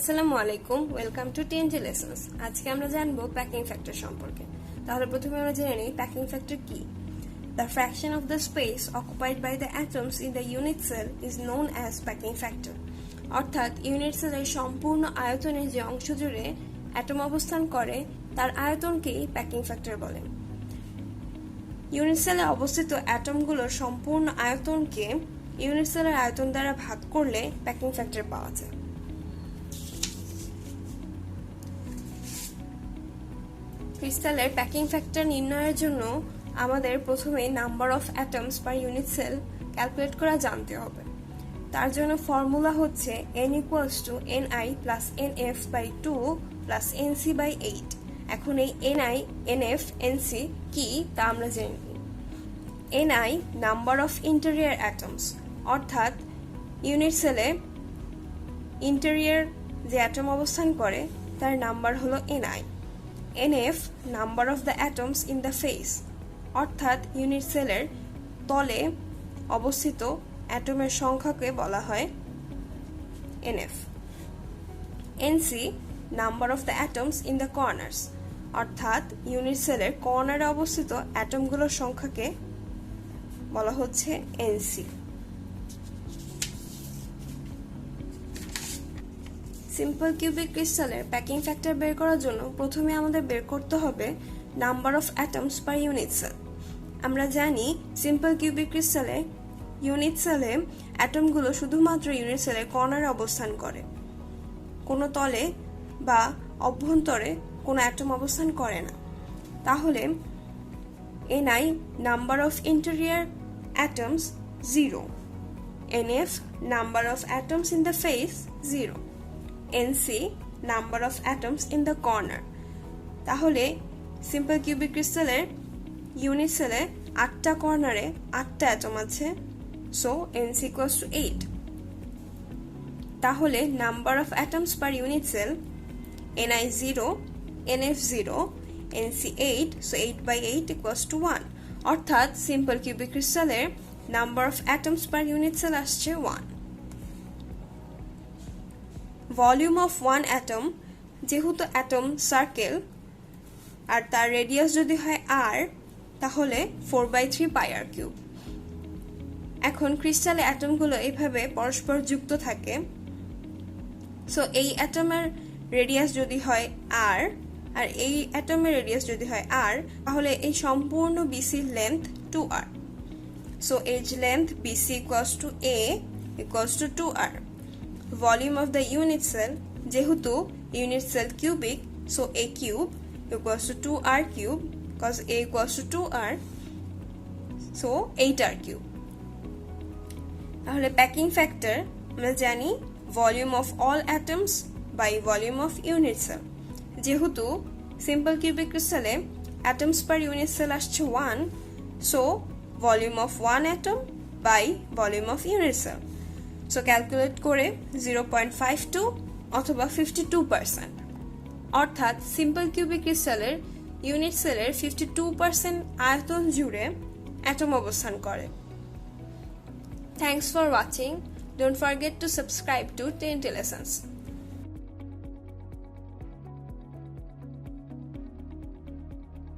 আসসালামু আলাইকুম, welcome to TNT-Lessons। আজকে আমরা জানবো প্যাকিং ফ্যাক্টর সম্পর্কে। তাহলে প্রথমে আমরা জেনে নিই প্যাকিং ফ্যাক্টর কি। The fraction of the space occupied by the atoms in the unit cell is known as packing factor। অর্থাৎ ইউনিট সেলের সম্পূর্ণ আয়তনের যে অংশ জুড়ে অ্যাটম অবস্থান করে তার আয়তনকেই প্যাকিং ফ্যাক্টর বলে। ইউনিট সেলে অবস্থিত অ্যাটমগুলোর সম্পূর্ণ আয়তনকে ইউনিট সেলের আয়তন দ্বারা ভাগ করলে প্যাকিং ফ্যাক্টর পাওয়া যায়। ক্রিস্টালের প্যাকিং ফ্যাক্টর নির্ণয়ের জন্য আমাদের প্রথমে number of atoms per unit cell calculate করা জানতে হবে। তার জন্য ফর্মুলা হচ্ছে n=ni + nf/2 + nc/8। এখন এই ni, nf, nc কি তা আমরা জেনে নিই। ni number of interior atoms, অর্থাৎ ইউনিট সেলে ইন্টেরিয়র যে অ্যাটম অবস্থান করে তার নাম্বার হলো ni। nf number of the atoms in the face, অর্থাৎ ইউনিট সেলের তলে অবস্থিত অ্যাটমের সংখ্যাকে বলা হয় nf। nc number of the atoms in the corners, অর্থাৎ ইউনিট সেলের কর্নারে অবস্থিত অ্যাটমগুলোর সংখ্যাকে বলা হচ্ছে nc। সিম্পল কিউবিক ক্রিস্টালের প্যাকিং ফ্যাক্টর বের করার জন্য প্রথমে আমাদের বের করতে হবে number of atoms per unit cell. আমরা জানি সিম্পল কিউবিক ক্রিস্টালে ইউনিট সেলে অ্যাটমগুলো শুধুমাত্র ইউনিট সেলের কর্নারে অবস্থান করে, কোনো তলে বা অভ্যন্তরে কোনো অ্যাটম অবস্থান করে না। তাহলে ni number of interior atoms 0, nf number of atoms in the face 0, nc number of atoms in the corner. তাহলে সিম্পল কিউবিক ক্রিস্টালের ইউনিট সেলে 8টা কর্নারে 8টা অ্যাটম আছে, সো nc = 8। তাহলে number of atoms per unit cell ni 0, nf 0, nc 8, so 8/8 = 1। অর্থাৎ simple cubic ক্রিস্টালের number of atoms per unit cell আসছে 1। ভলিউম অফ ওয়ান অ্যাটম, যেহেতু অ্যাটম সার্কেল আর তার রেডিয়াস যদি হয় r, তাহলে 4/3πr³। এখন ক্রিস্টালে অ্যাটমগুলো এইভাবে পরস্পর যুক্ত থাকে, সো এই অ্যাটমের রেডিয়াস যদি হয় r আর এই অ্যাটমের রেডিয়াস যদি হয় r, তাহলে এই সম্পূর্ণ বিসির length 2r। So edge length BC = A = 2r। Volume of the unit cell, যেহেতু unit cell cubic, so A cube = 2r³ because A = 2r, so 8r³। তাহলে প্যাকিং ফ্যাক্টর আমরা জানি volume of all atoms by volume of unit cell. যেহেতু simple cubic ক্রিস্টালে atoms per unit cell আসছে 1, so volume of one atom by volume of unit cell. So calculate করে 0.52 অথবা 52%, অর্থাৎ simple cubic ক্রিস্টালের unit সেলের 52% আয়তন জুড়ে অ্যাটম অবস্থান করে। Thanks for watching. Don't forget to subscribe to TNT-Lessons.